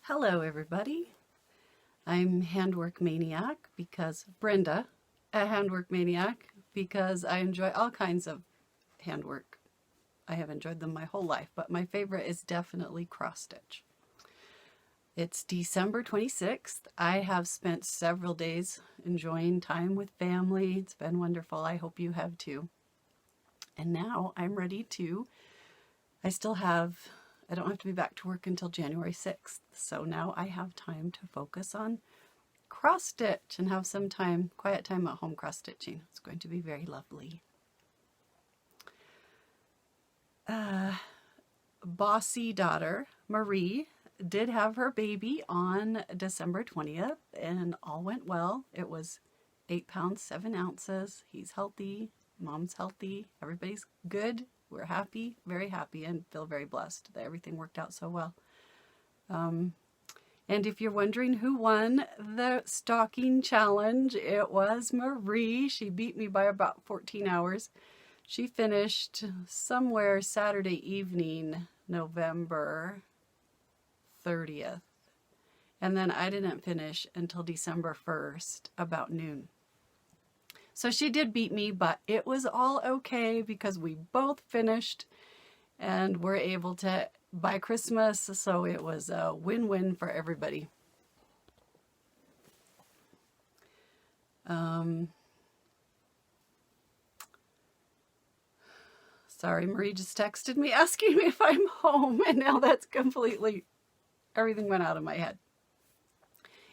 Hello everybody, I'm Handwork Maniac because Brenda, a Handwork Maniac because I enjoy all kinds of handwork. I have enjoyed them my whole life, but my favorite is definitely cross stitch. It's December 26th. I have spent several days enjoying time with family. It's been wonderful. I hope you have too. And now I'm ready to, I don't have to be back to work until January 6th. So now I have time to focus on cross stitch and have some time, quiet time at home cross stitching. It's going to be very lovely. Bossy daughter, Marie, did have her baby on December 20th and all went well. It was 8 pounds, 7 ounces. He's healthy. Mom's healthy. Everybody's good. We're happy, very happy, and feel very blessed that everything worked out so well. And if you're wondering who won the stocking challenge, it was Marie. She beat me by about 14 hours. She finished somewhere Saturday evening, November 30th. And then I didn't finish until December 1st, about noon. So she did beat me, but it was all okay because we both finished and were able to by Christmas. So it was a win-win for everybody. Sorry, Marie just texted me asking me if I'm home, and now that's completely, everything went out of my head.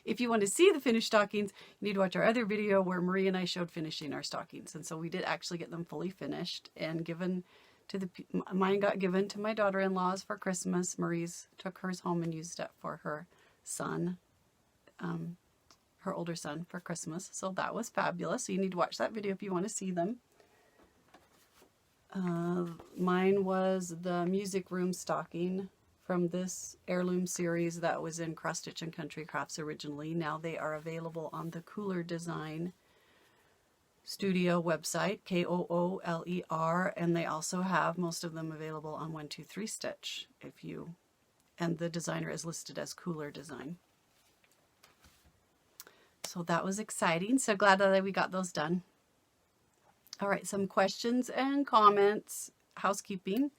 If you want to see the finished stockings, you need to watch our other video where Marie and I showed finishing our stockings. And so we did actually get them fully finished and given to mine got given to my daughter-in-law's for Christmas. Marie's took hers home and used it for her son, her older son, for Christmas. So that was fabulous. So you need to watch that video if you want to see them. Mine was the music room stocking from this heirloom series that was in Cross Stitch and Country Crafts originally. Now they are available on the Cooler Design Studio website, Kooler, and they also have most of them available on 123 Stitch and the designer is listed as Cooler Design. So that was exciting. So glad that we got those done. All right, some questions and comments, housekeeping.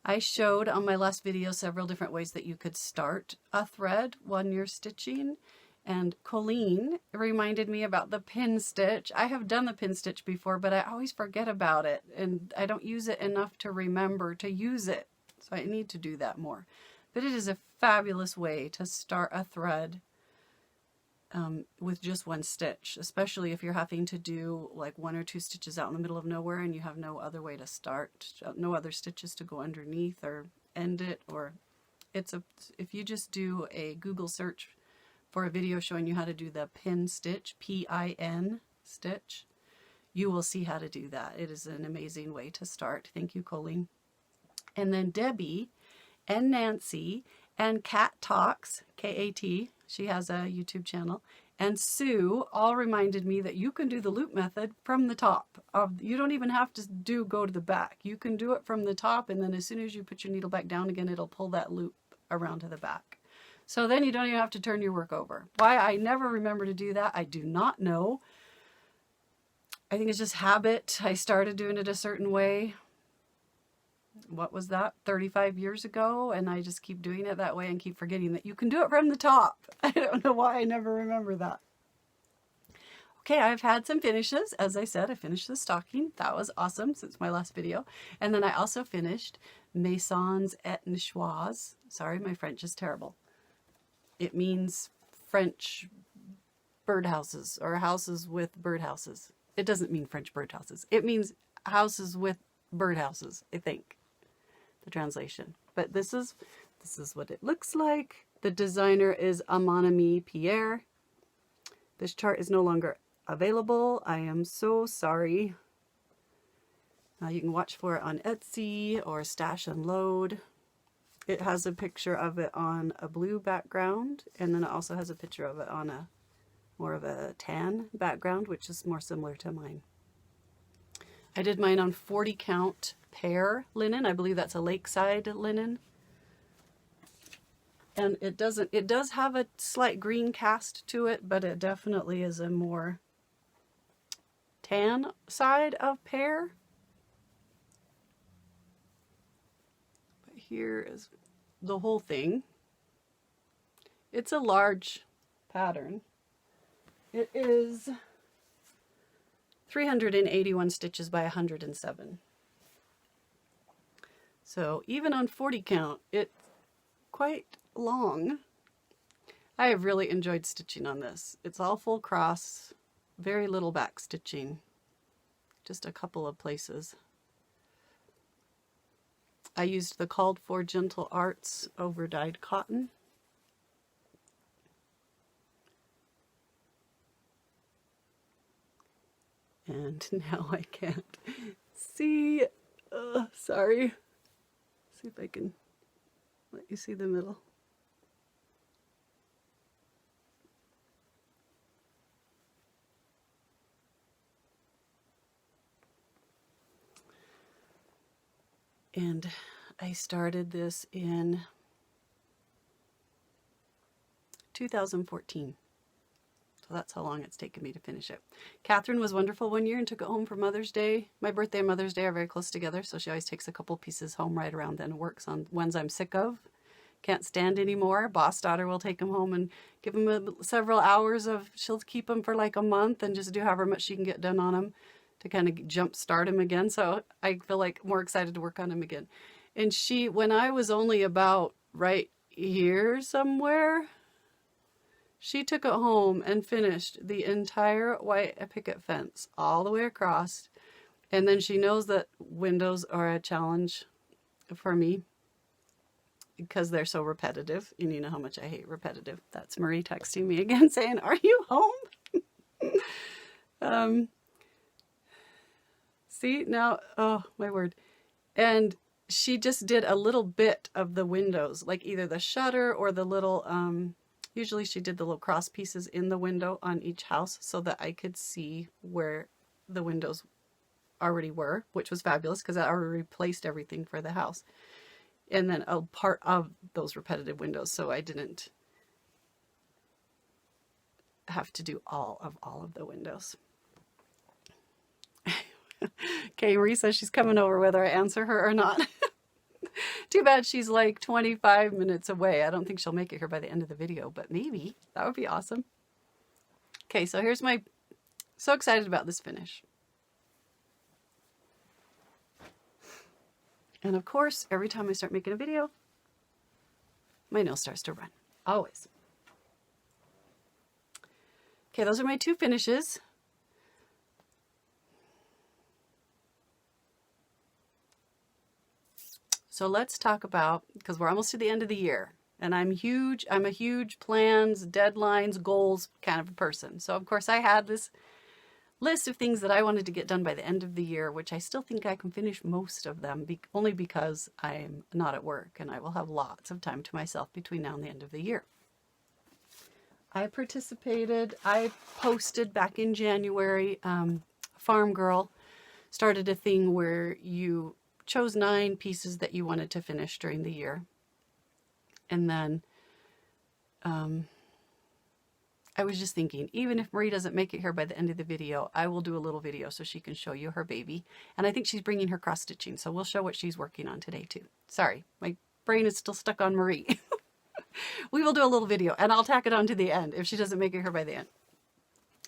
I showed on my last video several different ways that you could start a thread when you're stitching, and Colleen reminded me about the pin stitch. I have done the pin stitch before, but I always forget about it and I don't use it enough to remember to use it. So I need to do that more. But it is a fabulous way to start a thread with just one stitch, especially if you're having to do like 1 or 2 stitches out in the middle of nowhere and you have no other way to start, no other stitches to go underneath or end it. Or if you just do a Google search for a video showing you how to do the pin stitch, P-I-N stitch, you will see how to do that. It is an amazing way to start. Thank you, Colleen. And then Debbie and Nancy and Cat Talks, K-A-T, she has a YouTube channel, and Sue all reminded me that you can do the loop method from the top. You don't even have to go to the back. You can do it from the top, and then as soon as you put your needle back down again, it'll pull that loop around to the back. So then you don't even have to turn your work over. Why I never remember to do that, I do not know. I think it's just habit. I started doing it a certain way. What was that, 35 years ago, and I just keep doing it that way and keep forgetting that you can do it from the top. I don't know why I never remember that. Okay, I've had some finishes. As I said, I finished the stocking. That was awesome since my last video. And then I also finished Maisons et Nichoirs. Sorry, my French is terrible. It means French birdhouses or houses with birdhouses. It doesn't mean French birdhouses. It means houses with birdhouses, I think. The translation, but this is what it looks like. The designer is Pierre. This chart is no longer available. I am so sorry. You can watch for it on Etsy or Stash and Load. It has a picture of it on a blue background, and then it also has a picture of it on a more of a tan background, which is more similar to mine. I did mine on 40 count Pear linen. I believe that's a lakeside linen. And it does have a slight green cast to it, but it definitely is a more tan side of Pear. But here is the whole thing. It's a large pattern. It is 381 stitches by 107. So even on 40 count, it's quite long. I have really enjoyed stitching on this. It's all full cross, very little back stitching, just a couple of places. I used the Called For Gentle Arts overdyed cotton. And now I can't see, sorry. See if I can let you see the middle. And I started this in 2014. So that's how long it's taken me to finish it. Catherine was wonderful one year and took it home for Mother's Day. My birthday and Mother's Day are very close together, so she always takes a couple pieces home right around then and works on ones I'm sick of, can't stand anymore. Boss daughter will take them home and give them several hours of, she'll keep them for like a month and just do however much she can get done on them to kind of jump start them again. So I feel like more excited to work on them again. And she, when I was only about right here somewhere, she took it home and finished the entire white picket fence all the way across. And then she knows that windows are a challenge for me because they're so repetitive. And you know how much I hate repetitive. That's Marie texting me again saying, "Are you home?" See now, oh my word. And she just did a little bit of the windows, like either the shutter or the little, usually she did the little cross pieces in the window on each house so that I could see where the windows already were, which was fabulous because I already replaced everything for the house. And then a part of those repetitive windows, so I didn't have to do all of the windows. Okay, Marie says she's coming over whether I answer her or not. Too bad she's like 25 minutes away. I don't think she'll make it here by the end of the video, but maybe. That would be awesome. Okay, so here's my, so excited about this finish. And of course, every time I start making a video, my nail starts to run. Always. Okay, those are my two finishes. So let's talk about, because we're almost to the end of the year, and I'm a huge plans, deadlines, goals kind of a person. So of course I had this list of things that I wanted to get done by the end of the year, which I still think I can finish most of them, only because I'm not at work and I will have lots of time to myself between now and the end of the year. I posted back in January, Farm Girl started a thing where you chose 9 pieces that you wanted to finish during the year. And then I was just thinking, even if Marie doesn't make it here by the end of the video, I will do a little video so she can show you her baby. And I think she's bringing her cross stitching, so we'll show what she's working on today too. Sorry, my brain is still stuck on Marie. We will do a little video and I'll tack it on to the end if she doesn't make it here by the end.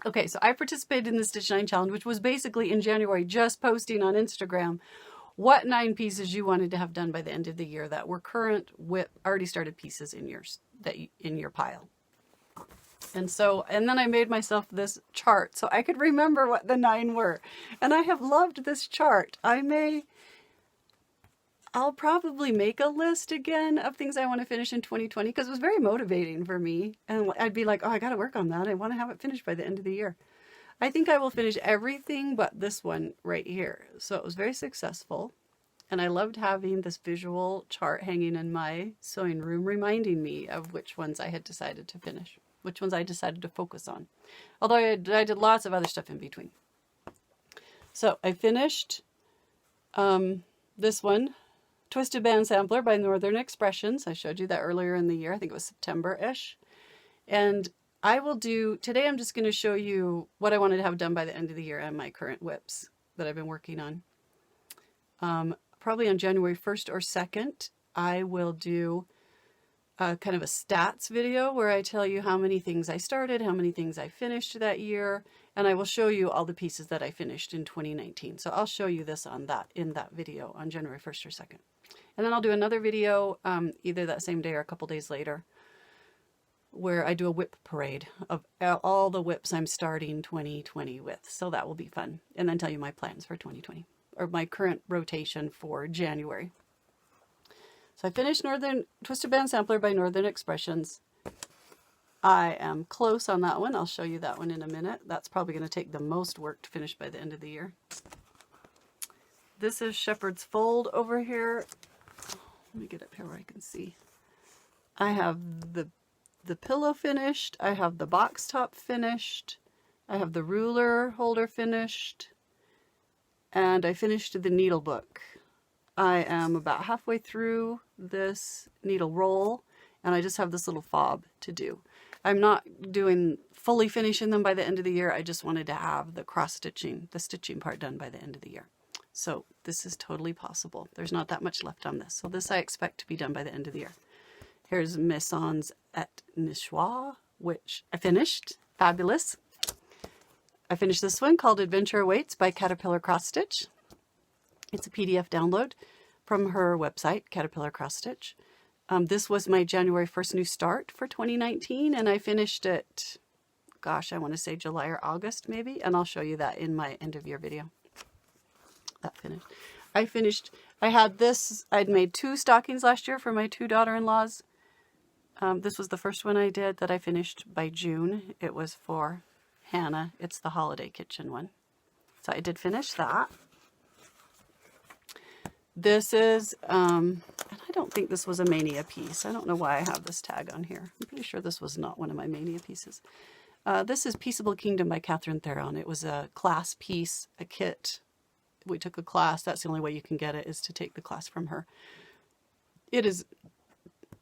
Okay, so I participated in the Stitch 9 challenge, which was basically in January just posting on Instagram what 9 pieces you wanted to have done by the end of the year that were current WIP, already started pieces in in your pile. And then I made myself this chart so I could remember what the 9 were. And I have loved this chart. I'll probably make a list again of things I want to finish in 2020 because it was very motivating for me. And I'd be like, oh, I got to work on that. I want to have it finished by the end of the year. I think I will finish everything but this one right here. So it was very successful. And I loved having this visual chart hanging in my sewing room reminding me of which ones I had decided to finish, which ones I decided to focus on. Although I did lots of other stuff in between. So I finished this one, Twisted Band Sampler by Northern Expressions. I showed you that earlier in the year. I think it was September-ish. And I will do, today I'm just going to show you what I wanted to have done by the end of the year and my current WIPs that I've been working on. Probably on January 1st or 2nd, I will do kind of a stats video where I tell you how many things I started, how many things I finished that year, and I will show you all the pieces that I finished in 2019. So I'll show you this on that in that video on January 1st or 2nd. And then I'll do another video either that same day or a couple days later where I do a WIP parade of all the WIPs I'm starting 2020 with. So that will be fun. And then tell you my plans for 2020 or my current rotation for January. So I finished Twisted Band Sampler by Northern Expressions. I am close on that one. I'll show you that one in a minute. That's probably going to take the most work to finish by the end of the year. This is Shepherd's Fold over here. Let me get up here where I can see. I have the pillow finished. I have the box top finished. I have the ruler holder finished. And I finished the needle book. I am about halfway through this needle roll, and I just have this little fob to do. I'm not doing fully finishing them by the end of the year. I just wanted to have the cross stitching, the stitching part done by the end of the year. So this is totally possible. There's not that much left on this. So this I expect to be done by the end of the year. Here's Maisons at Nichoirs, which I finished. Fabulous. I finished this one called Adventure Awaits by Caterpillar Cross Stitch. It's a PDF download from her website, Caterpillar Cross Stitch. This was my January 1st new start for 2019, and I finished it, gosh, I want to say July or August maybe, and I'll show you that in my end of year video. That finished. I had this, I'd made 2 stockings last year for my 2 daughter-in-laws. This was the first one I did that I finished by June. It was for Hannah. It's the holiday kitchen one. So I did finish that. This is, and I don't think this was a Mania piece. I don't know why I have this tag on here. I'm pretty sure this was not one of my Mania pieces. This is Peaceable Kingdom by Catherine Theron. It was a class piece, a kit. We took a class. That's the only way you can get it, is to take the class from her. It is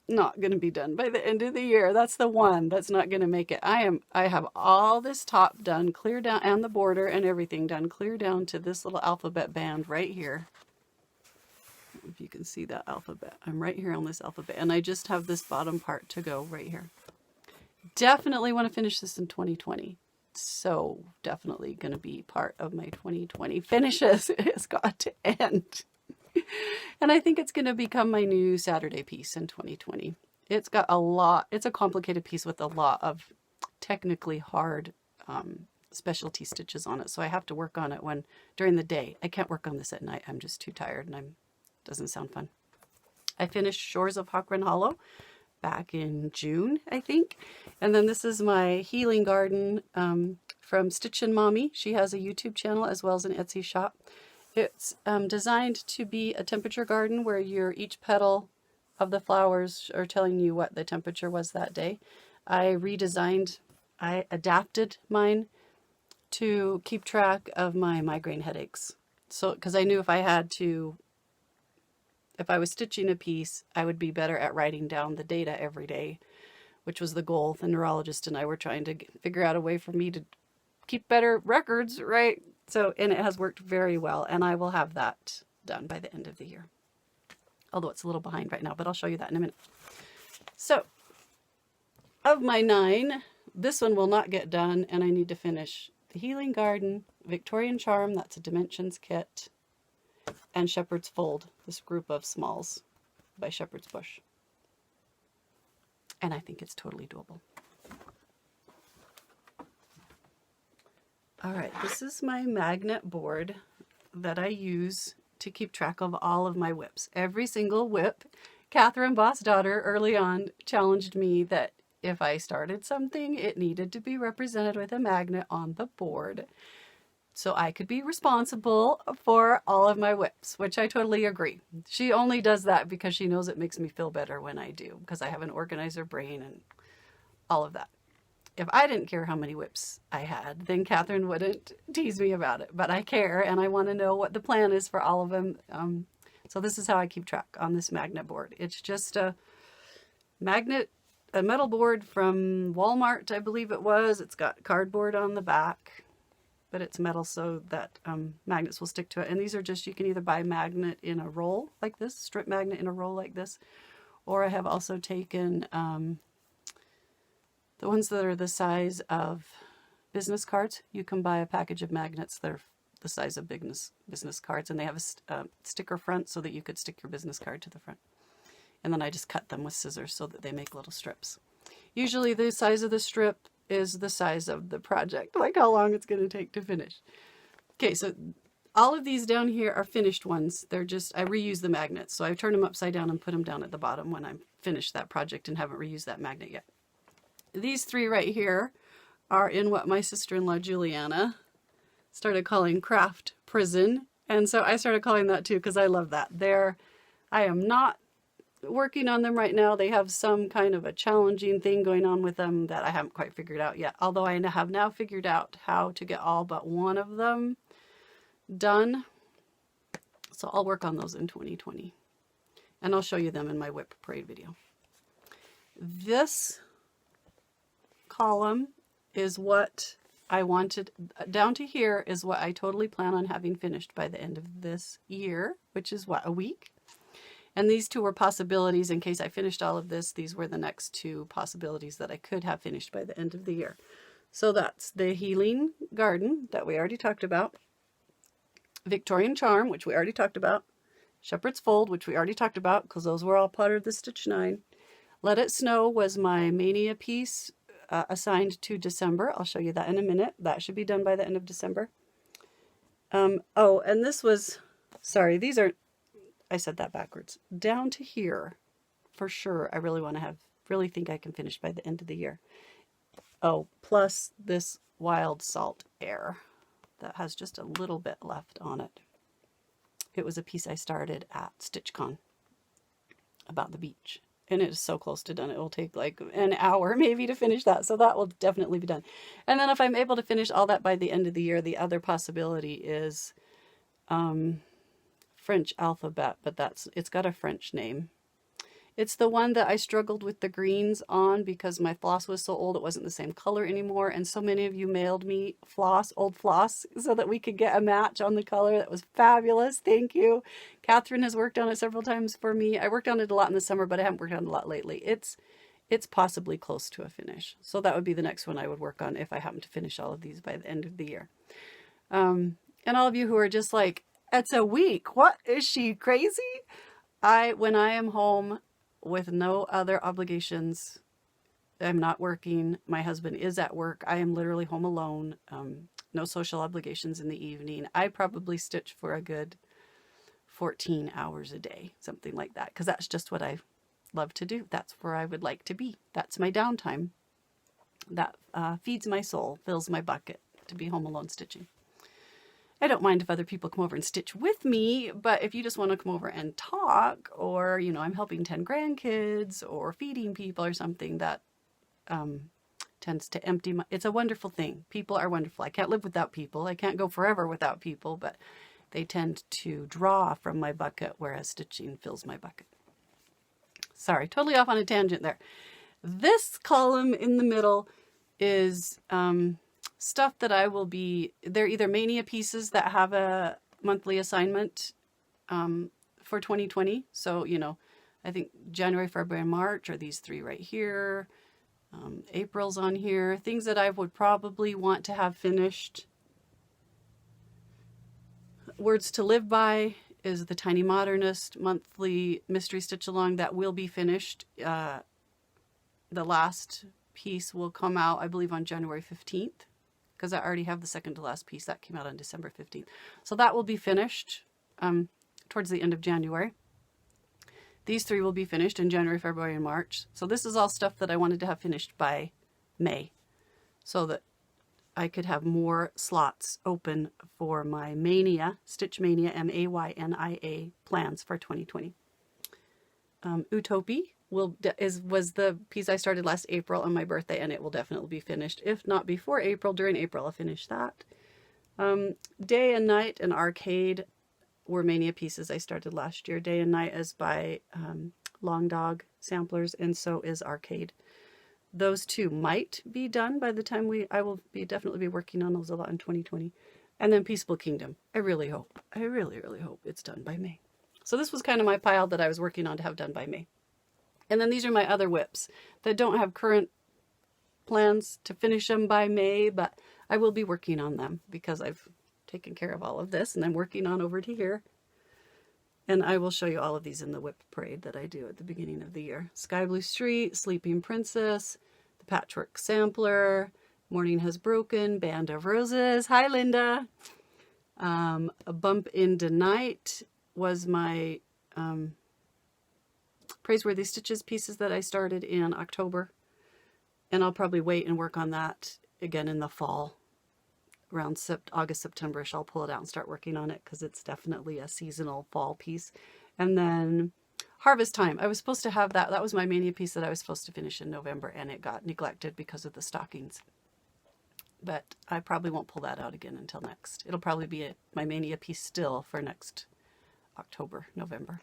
not going to be done by the end of the year. That's the one that's not going to make it. I have all this top done, clear down, and the border and everything done, clear down to this little alphabet band right here. If you can see that alphabet. I'm right here on this alphabet, and I just have this bottom part to go right here. Definitely want to finish this in 2020. So definitely going to be part of my 2020 finishes. It's got to end. And I think it's going to become my new Saturday piece in 2020. It's got a lot, it's a complicated piece with a lot of technically hard specialty stitches on it. So I have to work on it during the day. I can't work on this at night. I'm just too tired, and doesn't sound fun. I finished Shores of Hawkrun Hollow back in June, I think. And then this is my healing garden from Stitchin Mommy. She has a YouTube channel as well as an Etsy shop. It's designed to be a temperature garden where each petal of the flowers are telling you what the temperature was that day. I adapted mine to keep track of my migraine headaches. So, because I knew if I was stitching a piece, I would be better at writing down the data every day, which was the goal. The neurologist and I were trying to figure out a way for me to keep better records, right? So, and it has worked very well, and I will have that done by the end of the year. Although it's a little behind right now, but I'll show you that in a minute. So, of my 9, this one will not get done, and I need to finish the Healing Garden, Victorian Charm, that's a Dimensions kit, and Shepherd's Fold, this group of smalls by Shepherd's Bush. And I think it's totally doable. All right, this is my magnet board that I use to keep track of all of my WIPs. Every single WIP. Catherine Boss Daughter early on challenged me that if I started something, it needed to be represented with a magnet on the board, so I could be responsible for all of my WIPs, which I totally agree. She only does that because she knows it makes me feel better when I do, because I have an organizer brain and all of that. If I didn't care how many WIPs I had, then Catherine wouldn't tease me about it, but I care, and I want to know what the plan is for all of them. So this is how I keep track on this magnet board. It's just a metal board from Walmart, I believe it was. It's got cardboard on the back, but it's metal so that magnets will stick to it. And these are just, you can either buy magnet in a roll like this, strip magnet in a roll like this, or I have also taken the ones that are the size of business cards. You can buy a package of magnets that are the size of business cards, and they have a sticker front so that you could stick your business card to the front. And then I just cut them with scissors so that they make little strips. Usually the size of the strip is the size of the project, like how long it's going to take to finish. Okay, so all of these down here are finished ones. They're just, I reuse the magnets. So I turn them upside down and put them down at the bottom when I'm finished that project and haven't reused that magnet yet. These three right here are in what my sister-in-law Juliana started calling craft prison. And so I started calling that too because I love that. I am not working on them right now. They have some kind of a challenging thing going on with them that I haven't quite figured out yet. Although I have now figured out how to get all but one of them done. So I'll work on those in 2020. And I'll show you them in my WIP Parade video. This column is what I wanted. Down to here is what I totally plan on having finished by the end of this year, which is what, a week? And these two were possibilities in case I finished all of this. These were the next two possibilities that I could have finished by the end of the year. So that's the Healing Garden that we already talked about. Victorian Charm, which we already talked about. Shepherd's Fold, which we already talked about because those were all part of the Stitch 9. Let It Snow was my Mania piece assigned to December. I'll show you that in a minute. That should be done by the end of December. Oh, and this was, sorry, these are, I said that backwards. Down to here, for sure, I really think I can finish by the end of the year. Oh, plus this Wild Salt Air that has just a little bit left on it. It was a piece I started at StitchCon about the beach. And it is so close to done. It will take like an hour maybe to finish that. So that will definitely be done. And then if I'm able to finish all that by the end of the year, the other possibility is French alphabet, but it's got a French name. It's the one that I struggled with the greens on because my floss was so old it wasn't the same color anymore. And so many of you mailed me old floss, so that we could get a match on the color. That was fabulous. Thank you. Catherine has worked on it several times for me. I worked on it a lot in the summer, but I haven't worked on it a lot lately. It's possibly close to a finish. So that would be the next one I would work on if I happen to finish all of these by the end of the year. And all of you who are just like, it's a week. What? Is she crazy? When I am home with no other obligations, I'm not working, my husband is at work, I am literally home alone, no social obligations in the evening. I probably stitch for a good 14 hours a day, something like that, because that's just what I love to do. That's where I would like to be. That's my downtime. That feeds my soul, fills my bucket, to be home alone stitching. I don't mind if other people come over and stitch with me, but if you just want to come over and talk, or, you know, I'm helping 10 grandkids or feeding people or something, that tends to empty my, it's a wonderful thing. People are wonderful. I can't live without people. I can't go forever without people, but they tend to draw from my bucket, whereas stitching fills my bucket. Sorry, totally off on a tangent there. This column in the middle is stuff that I will be, they're either Mania pieces that have a monthly assignment for 2020. So, you know, I think January, February, and March are these three right here. April's on here. Things that I would probably want to have finished. Words to Live By is the Tiny Modernist monthly mystery stitch along that will be finished. The last piece will come out, I believe, on January 15th. Because I already have the second to last piece that came out on December 15th. So that will be finished towards the end of January. These three will be finished in January, February, and March. So this is all stuff that I wanted to have finished by May, so that I could have more slots open for my Mania, Stitch Mania, M-A-Y-N-I-A plans for 2020. Utopia was the piece I started last April on my birthday, and it will definitely be finished. If not before April, during April I'll finish that. Day and Night and Arcade were Mania pieces I started last year. Day and Night is by Long Dog Samplers, and so is Arcade. Those two might be done by the time I will definitely be working on those a lot in 2020. And then Peaceable Kingdom. I really hope, I really, really hope it's done by May. So this was kind of my pile that I was working on to have done by May. And then these are my other WIPs that don't have current plans to finish them by May, but I will be working on them because I've taken care of all of this and I'm working on over to here. And I will show you all of these in the WIP parade that I do at the beginning of the year. Sky Blue Street, Sleeping Princess, the Patchwork Sampler, Morning Has Broken, Band of Roses. Hi, Linda. A Bump into Night was my Praiseworthy Stitches pieces that I started in October. And I'll probably wait and work on that again in the fall. Around August, September-ish, I'll pull it out and start working on it because it's definitely a seasonal fall piece. And then Harvest Time. I was supposed to have that. That was my Mania piece that I was supposed to finish in November, and it got neglected because of the stockings. But I probably won't pull that out again until next. It'll probably be my Mania piece still for next October, November.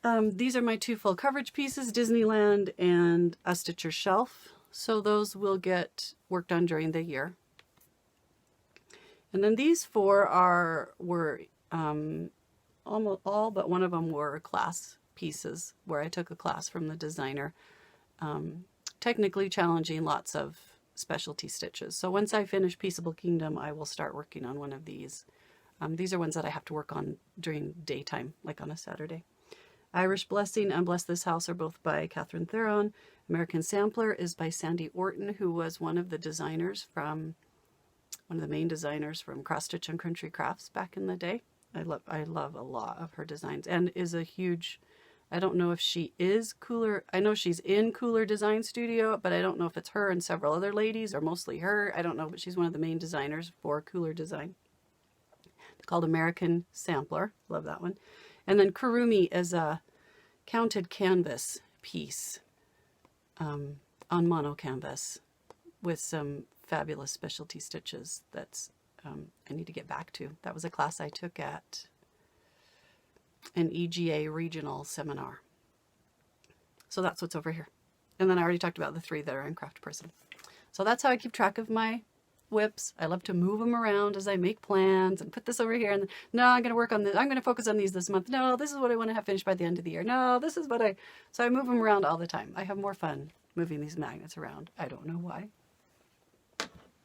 These are my two full coverage pieces, Disneyland and A Stitcher's Shelf. So those will get worked on during the year. And then these four were almost all but one of them were class pieces where I took a class from the designer. Technically challenging, lots of specialty stitches. So once I finish Peaceable Kingdom, I will start working on one of these. These are ones that I have to work on during daytime, like on a Saturday. Irish Blessing and Bless This House are both by Catherine Theron. American Sampler is by Sandy Orton, who was one of the main designers from Cross Stitch and Country Crafts back in the day. I love a lot of her designs, and is a huge, I don't know if she is Cooler, I know she's in Cooler Design Studio, but I don't know if it's her and several other ladies, or mostly her, I don't know, but she's one of the main designers for Cooler Design. It's called American Sampler, love that one. And then Kurumi is a counted canvas piece on mono canvas with some fabulous specialty stitches that's I need to get back to. That was a class I took at an EGA regional seminar. So that's what's over here. And then I already talked about the three that are in Craft Person. So that's how I keep track of my WIPs. I love to move them around as I make plans and put this over here. And no, I'm going to work on this. I'm going to focus on these this month. No, this is what I want to have finished by the end of the year. No, this is what so I move them around all the time. I have more fun moving these magnets around. I don't know why,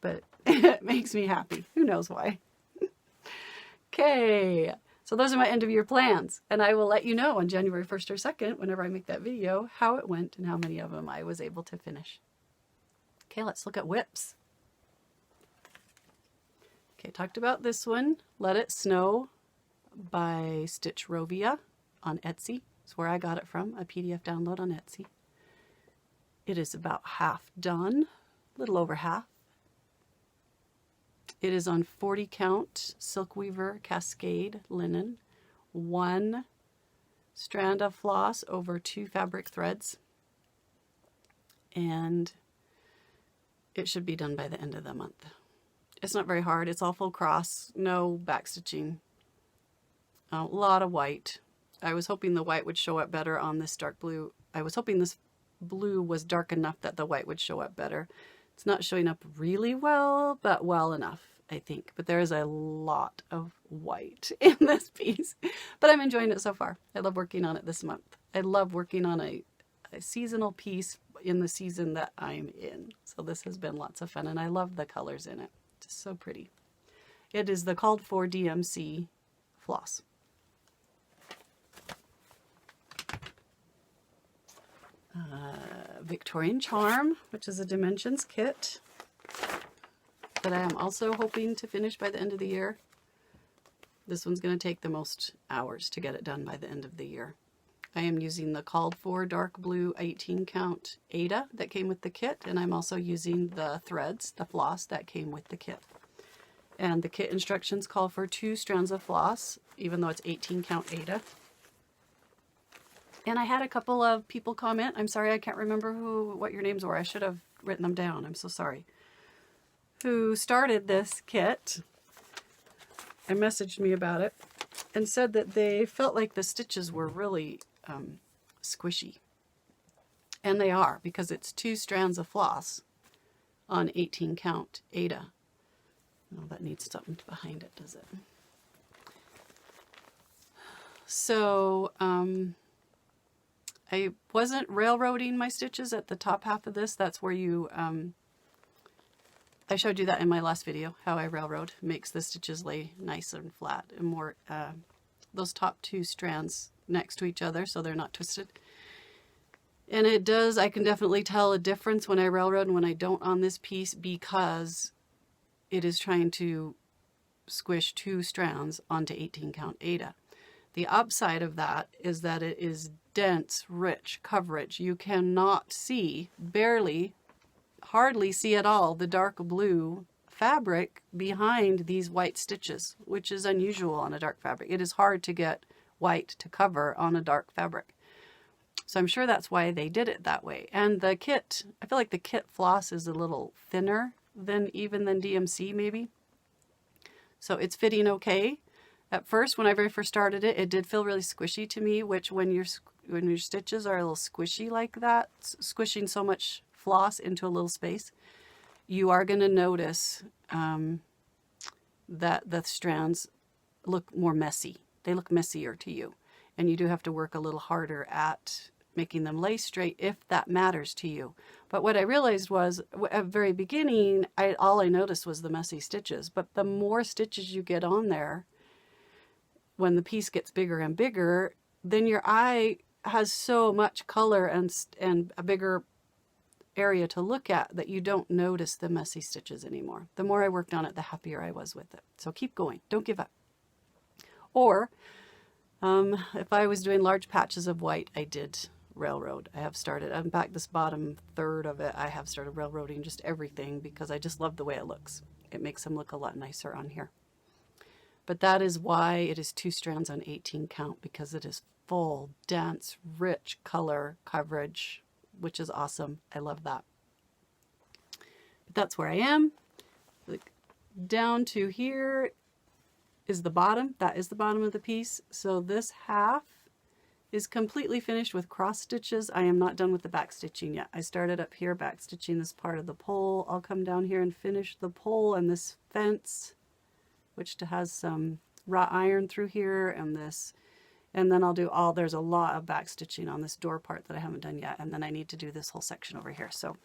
but it makes me happy. Who knows why? Okay. So those are my end of year plans. And I will let you know on January 1st or 2nd, whenever I make that video, how it went and how many of them I was able to finish. Okay, let's look at WIPs. Okay, talked about this one, Let It Snow by Stitch Rovia on Etsy. That's where I got it from, a PDF download on Etsy. It is about half done, a little over half. It is on 40 count Silk Weaver Cascade linen, 1 strand of floss over 2 fabric threads, and it should be done by the end of the month. It's not very hard. It's all full cross, no back stitching. A lot of white. I was hoping the white would show up better on this dark blue. I was hoping this blue was dark enough that the white would show up better. It's not showing up really well, but well enough, I think. But there is a lot of white in this piece. But I'm enjoying it so far. I love working on it this month. I love working on a seasonal piece in the season that I'm in. So this has been lots of fun, and I love the colors in it. Just so pretty. It is the called for DMC floss. Victorian Charm, which is a Dimensions kit that I am also hoping to finish by the end of the year. This one's going to take the most hours to get it done by the end of the year. I am using the called for dark blue 18 count Aida that came with the kit, and I'm also using the threads, the floss that came with the kit. And the kit instructions call for 2 strands of floss, even though it's 18 count Aida. And I had a couple of people comment. I'm sorry, I can't remember what your names were. I should have written them down. I'm so sorry. Who started this kit and messaged me about it and said that they felt like the stitches were really squishy. And they are, because it's 2 strands of floss on 18 count aida. Oh, that needs something behind it, does it? So I wasn't railroading my stitches at the top half of this. That's where you, I showed you that in my last video, how I railroad makes the stitches lay nice and flat and more, those top 2 strands next to each other so they're not twisted. And it does, I can definitely tell a difference when I railroad and when I don't on this piece, because it is trying to squish 2 strands onto 18 count aida. The upside of that is that it is dense, rich coverage. You cannot see, barely, hardly see at all, the dark blue fabric behind these white stitches, which is unusual on a dark fabric. It is hard to get white to cover on a dark fabric. So I'm sure that's why they did it that way. And the kit, I feel like the kit floss is a little thinner than DMC maybe. So it's fitting okay. At first, when I very first started it, it did feel really squishy to me, which when your stitches are a little squishy like that, squishing so much floss into a little space, you are going to notice that the strands look more messy. They look messier to you. And you do have to work a little harder at making them lay straight if that matters to you. But what I realized was, at the very beginning, all I noticed was the messy stitches. But the more stitches you get on there, when the piece gets bigger and bigger, then your eye has so much color and a bigger area to look at that you don't notice the messy stitches anymore. The more I worked on it, the happier I was with it. So keep going. Don't give up. Or if I was doing large patches of white, I did railroad. I have started, in fact, this bottom third of it, I have started railroading just everything because I just love the way it looks. It makes them look a lot nicer on here. But that is why it is 2 strands on 18 count, because it is full, dense, rich color coverage, which is awesome. I love that. But that's where I am. Like, down to here is the bottom. That is the bottom of the piece. So this half is completely finished with cross stitches. I am not done with the back stitching yet. I started up here back stitching this part of the pole. I'll come down here and finish the pole and this fence, which has some wrought iron through here, and this, and then I'll do there's a lot of back stitching on this door part that I haven't done yet, and then I need to do this whole section over here. So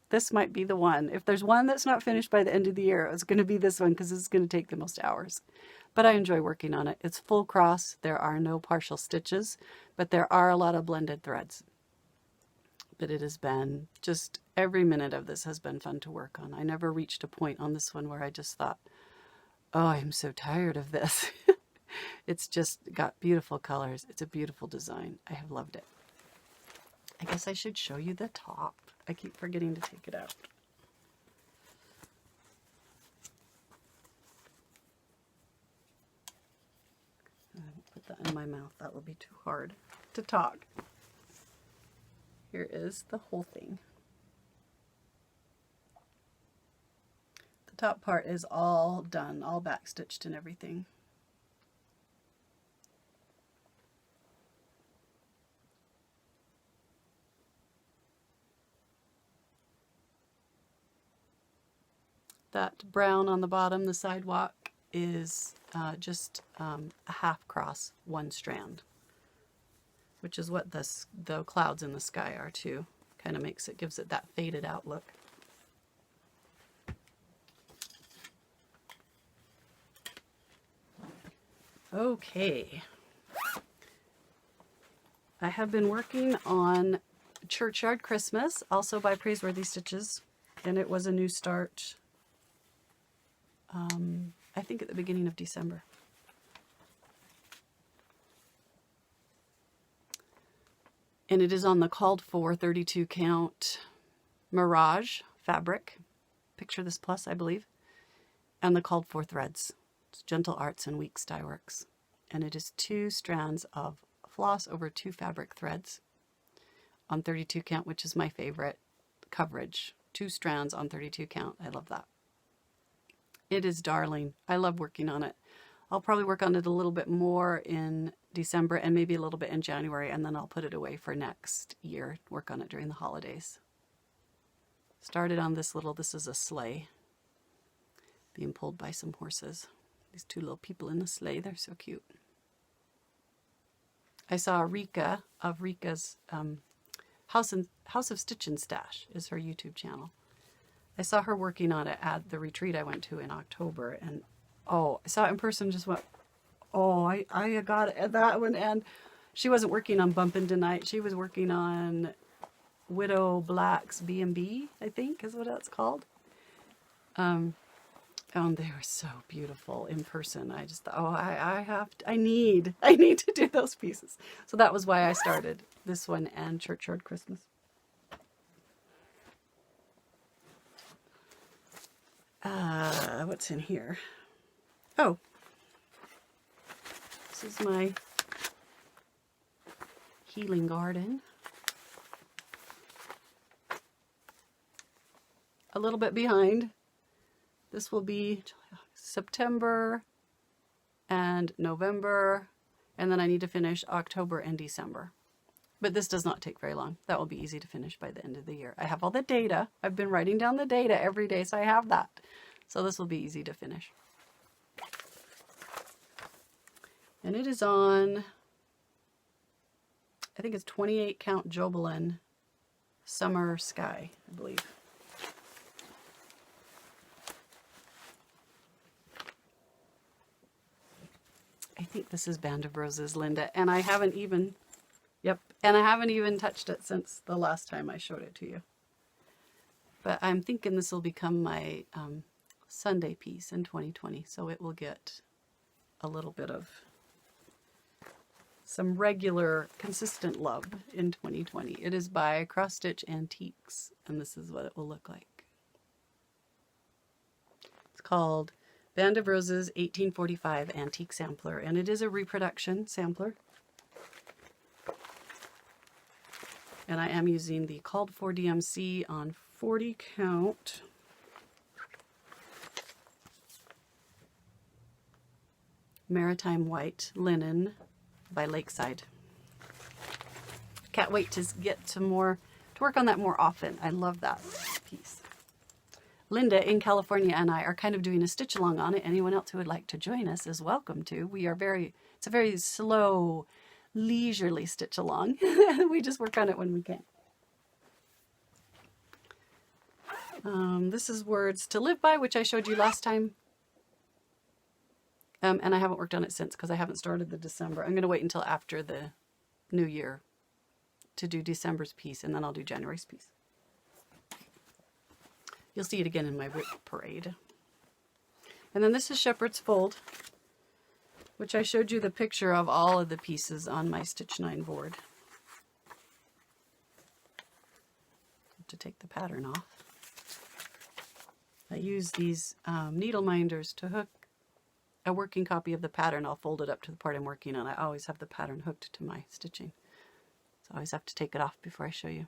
this might be the one. If there's one that's not finished by the end of the year, it's going to be this one, because it's going to take the most hours. But I enjoy working on it. It's full cross. There are no partial stitches, but there are a lot of blended threads. But it has been, just every minute of this has been fun to work on. I never reached a point on this one where I just thought, oh, I'm so tired of this. It's just got beautiful colors. It's a beautiful design. I have loved it. I guess I should show you the top. I keep forgetting to take it out. I won't put that in my mouth. That will be too hard to talk. Here is the whole thing. The top part is all done, all backstitched and everything. That brown on the bottom, the sidewalk, is just a half cross, 1 strand, which is what the clouds in the sky are too. Kind of gives it that faded out look. Okay. I have been working on Churchyard Christmas, also by Praiseworthy Stitches, and it was a new start. I think at the beginning of December. And it is on the called for 32 count Mirage fabric. Picture this plus, I believe. And the called for threads. It's Gentle Arts and Weeks Dye Works. And it is 2 strands of floss over 2 fabric threads on 32 count, which is my favorite coverage. 2 strands on 32 count. I love that. It is darling. I love working on it. I'll probably work on it a little bit more in December and maybe a little bit in January, and then I'll put it away for next year, work on it during the holidays. Started on this is a sleigh being pulled by some horses. These two little people in the sleigh, they're so cute. I saw Rika of Rika's House of Stitch and Stash is her YouTube channel. I saw her working on it at the retreat I went to in October, and oh, I saw it in person, just went, oh, I got it at that one. And she wasn't working on Bumpin' Tonight. She was working on Widow Black's B&B, I think is what that's called. And they were so beautiful in person. I just thought, oh, I need to do those pieces. So that was why I started this one and Churchyard Christmas. What's in here? Oh, this is my healing garden. A little bit behind. This will be September and November, and then I need to finish October and December. But this does not take very long. That will be easy to finish by the end of the year. I have all the data. I've been writing down the data every day, so I have that. So this will be easy to finish. And it is on, I think it's 28 count Jobelan Summer Sky, I believe. I think this is Band of Roses, Linda, and I haven't even, and I haven't even touched it since the last time I showed it to you. But I'm thinking this will become my Sunday piece in 2020, so it will get a little bit of some regular, consistent love in 2020. It is by Cross Stitch Antiques, and this is what it will look like. It's called Band of Roses 1845 Antique Sampler, and it is a reproduction sampler. And I am using the called for DMC on 40 count. Maritime White Linen by Lakeside. Can't wait to get to work on that more often. I love that piece. Linda in California and I are kind of doing a stitch along on it. Anyone else who would like to join us is welcome to. It's a very slow, leisurely stitch along. We just work on it when we can. This is Words to Live By, which I showed you last time. And I haven't worked on it since because I haven't started the December. I'm going to wait until after the new year to do December's piece, and then I'll do January's piece. You'll see it again in my WIP parade. And then this is Shepherd's Fold, which I showed you the picture of all of the pieces on my Stitch 9 board. Have to take the pattern off. I use these needle minders to hook a working copy of the pattern. I'll fold it up to the part I'm working on. I always have the pattern hooked to my stitching, so I always have to take it off before I show you.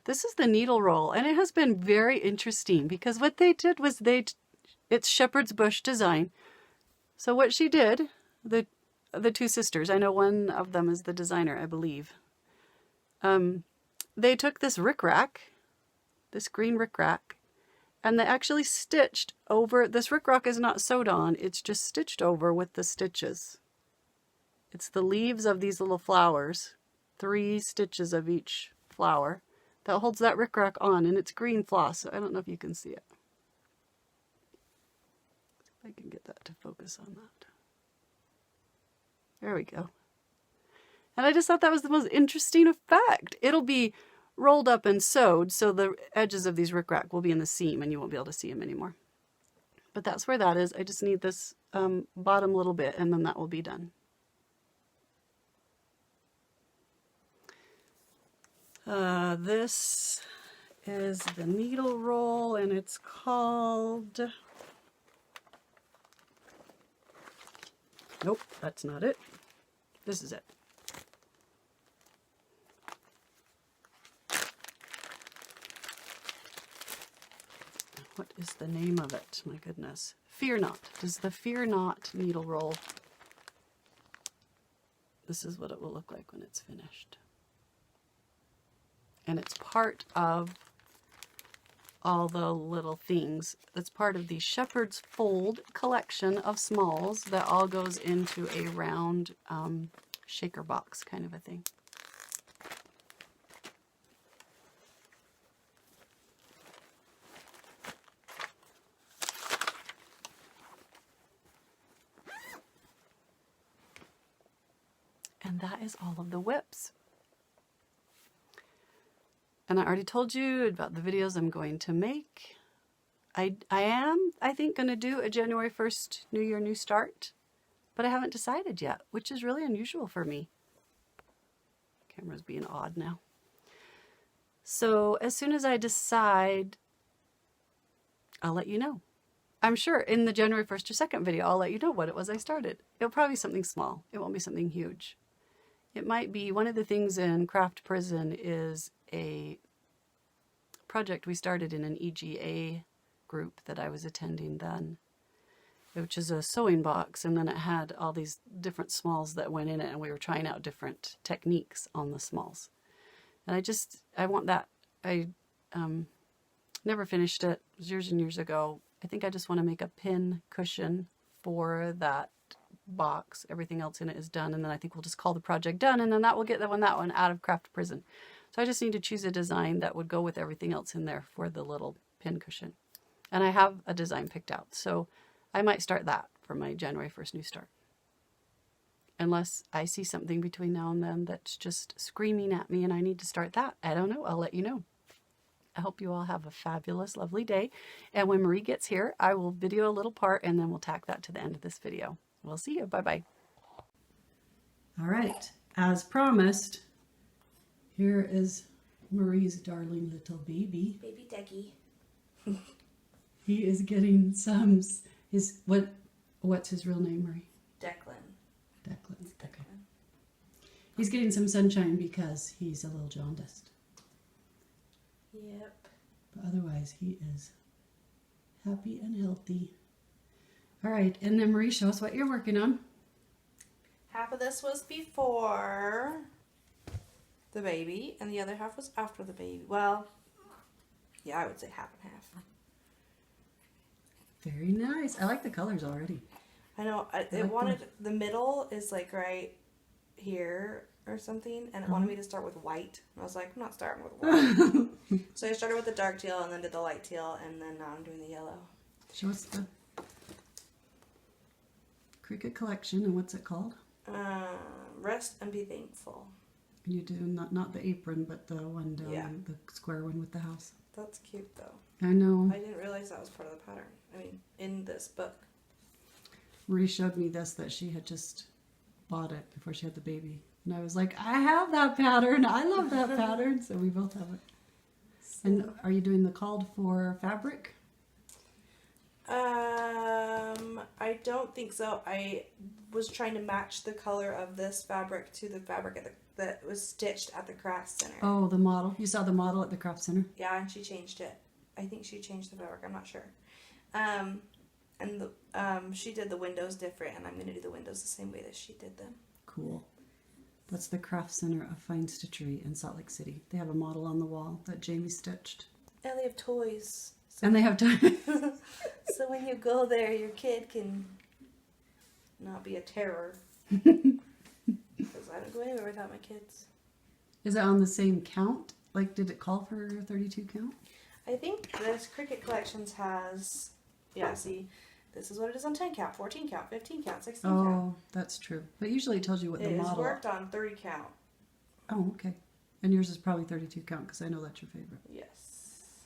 This is the needle roll, and it has been very interesting because what they did was it's shepherd's bush design. So what she did, the two sisters, I know one of them is the designer, I believe. They took this rickrack, this green rickrack, and they actually stitched over. This rickrack is not sewed on, it's just stitched over with the stitches. It's the leaves of these little flowers, 3 stitches of each flower, that holds that rickrack on, and it's green floss. So I don't know if you can see it. See if I can get that to focus on that. There we go. And I just thought that was the most interesting effect. It'll be rolled up and sewed, so the edges of these rickrack will be in the seam and you won't be able to see them anymore. But that's where that is. I just need this bottom little bit, and then that will be done. This is the needle roll, and it's called... Nope, that's not it. This is it. What is the name of it? My goodness. Fear Not. Does the Fear Not needle roll? This is what it will look like when it's finished. And it's part of all the little things. It's part of the Shepherd's Fold collection of smalls that all goes into a round shaker box kind of a thing. And that is all of the whips. And I already told you about the videos I'm going to make. I am, I think, going to do a January 1st New Year, New Start, but I haven't decided yet, which is really unusual for me. Camera's being odd now. So as soon as I decide, I'll let you know. I'm sure in the January 1st or 2nd video, I'll let you know what it was I started. It'll probably be something small. It won't be something huge. It might be one of the things in Craft Prison is a project we started in an EGA group that I was attending then, which is a sewing box, and then it had all these different smalls that went in it, and we were trying out different techniques on the smalls. And I want that. I never finished it. It was years and years ago. I think I just want to make a pin cushion for that box. Everything else in it is done, and then I think we'll just call the project done, and then that will get that one out of Craft Prison. So I just need to choose a design that would go with everything else in there for the little pin cushion. And I have a design picked out, so I might start that for my January 1st New Start. Unless I see something between now and then that's just screaming at me and I need to start that. I don't know. I'll let you know. I hope you all have a fabulous, lovely day. And when Marie gets here, I will video a little part and then we'll tack that to the end of this video. We'll see you. Bye-bye. All right. As promised, here is Marie's darling little baby. Baby Deggy. He is getting some, what's his real name, Marie? Declan. Declan. Okay. He's getting some sunshine because he's a little jaundiced. Yep. But otherwise, he is happy and healthy. All right, and then Marie, show us what you're working on. Half of this was before the baby, and the other half was after the baby. Well, yeah, I would say half and half. Very nice. I like the colors already. I know. The middle is like right here or something, and it wanted me to start with white. And I was like, I'm not starting with white. So I started with the dark teal and then did the light teal, and then now I'm doing the yellow. Show us the Cricut collection, and what's it called? Rest and Be Thankful. And you do not the apron, but the one down, the square one with the house. That's cute though. I know. I didn't realize that was part of the pattern. I mean, in this book. Marie showed me this, that she had just bought it before she had the baby. And I was like, I have that pattern. I love that pattern. So we both have it. So, and are you doing the called for fabric? I don't think so. I was trying to match the color of this fabric to the fabric that was stitched at the craft center. Oh, the model. You saw the model at the craft center? Yeah, and she changed it. I think she changed the fabric. I'm not sure. She did the windows different, and I'm going to do the windows the same way that she did them. Cool. That's the craft center of Fine Stitchery in Salt Lake City. They have a model on the wall that Jamie stitched. And they have toys. So and they have toys. So when you go there, your kid can not be a terror. Because I don't go anywhere without my kids. Is it on the same count? Like, did it call for a 32 count? I think this Cricut Collections has, yeah, see, this is what it is on 10 count, 14 count, 15 count, 16 count. Oh, that's true. But usually it tells you what the model. It is worked on 30 count. Oh, okay. And yours is probably 32 count because I know that's your favorite. Yes.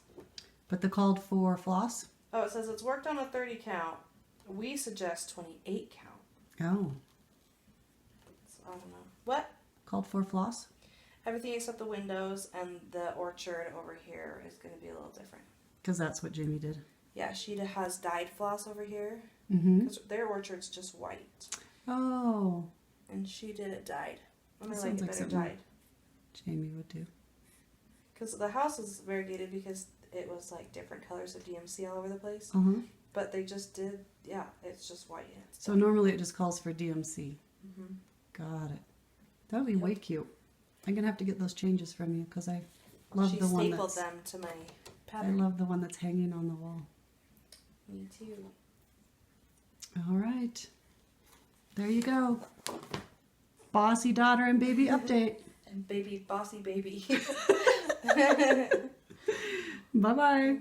But the called for floss? Oh, it says it's worked on a 30 count. We suggest 28 count. Oh. So, I don't know. What? Called for floss? Everything except the windows and the orchard over here is going to be a little different. Because that's what Jamie did. Yeah, she has dyed floss over here. Because their orchard's just white. Oh. And she did it dyed. I like it better something dyed. Jamie would do. Because the house is variegated because it was like different colors of DMC all over the place. But they just did, yeah, it's just white. So normally it just calls for DMC. Mm-hmm. Got it. That would be way cute. I'm going to have to get those changes from you because I love She the one stapled that's... them to my I pattern. love the one that's hanging on the wall. Me too. All right. There you go. Bossy daughter and baby update. And baby, bossy baby. Bye-bye.